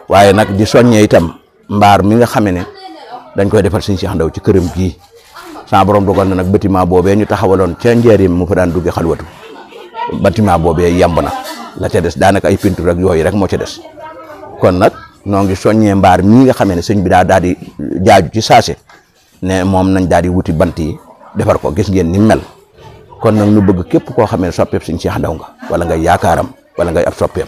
waaye nag di soññee itam mbaar mi nga xamee ne dañ koy defal sëñ Cheikh Ndaw ci këram gii sa borom dogal na nag bâtiment boobee ñu taxawaloon ca njëriñ mu fa daan dugge xalwatu bâtiment boobee yemb na la ca des daanaka ay peinture ak yooyu rek moo ca des kon nag noo ngi soññee mbaar mii nga xamee ne sëñ bi daal di jaaju ci saase ne moom nañ daal di wuti bant yi defar ko gis ngeen ni mel kon nag ñu bëgg képp koo xamee ne soppeeb sëñ Cheikh Ndaw nga wala ngay yaakaaram wala ngay ab soppeem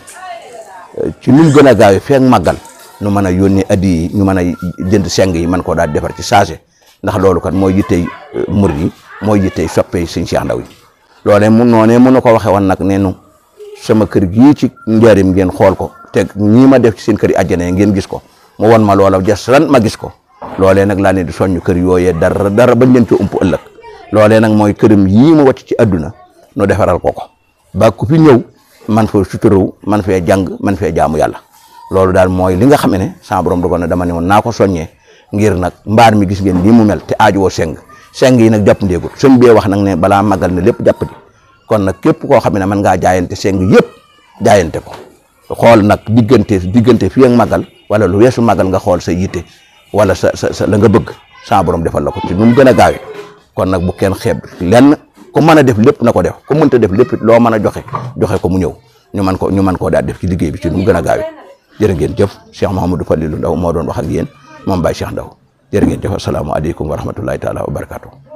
ci nu mu gën a gaawee feek màggal nu mën a yónnee addi yi ñu mën a jënd seng yi mën koo daal di defar ci saase ndax loolu kat mooy yittey murid yi mooy yittey soppee sëñ Cheikh Ndaw yi loolee mu noonee mun na ko waxee woon nag neenu sama kër gii ci njaarim ngeen xool ko te ñii ma def ci seen kër yi àjjana ngeen gis ko mu won ma loola jas ran ma gis ko loolee nag laa ne di soññ kër yooyee dara bañ leen ci ump ëllëg loolee nag mooy këram yii mu wàcc ci àdduna nu defaral ko ba ku fi ñëw man fee suturaw man fee jàng man fee jaamu yàlla loolu daal mooy li nga xam ne sama borom dogal na dama ne woon naa ko soññee ngir nag mbaar mi gis ngeen lii mu mel te aaju woo seng yi nag jàpp ndeegul sëñ bee wax nag ne balaa magal ne lépp jàpp di kon nag képp koo xam ne mën ngaa jaayante seng yëpp jaayante ko xool nag diggante fii ak magal wala lu weesu magal nga xool sa yitte wala sa la nga bëgg sama borom defal la ko ci nu mu gën a gaawee kon nag bu kenn xeeb lenn ku mën a def lépp na ko def ku mënta def lépp loo mën a joxe ko mu ñëw ñu mën koo daal def ci liggéey bi ci nu mu gën a gaawee jërë ngeen jëf Cheikh Mouhamadou Falilou Ndaw moo doon wax ak yéen moom Baye Cheikh Ndaw jërë ngeen jëf asalaamaaleykum wa rahmatullahi taala wa barakaatu.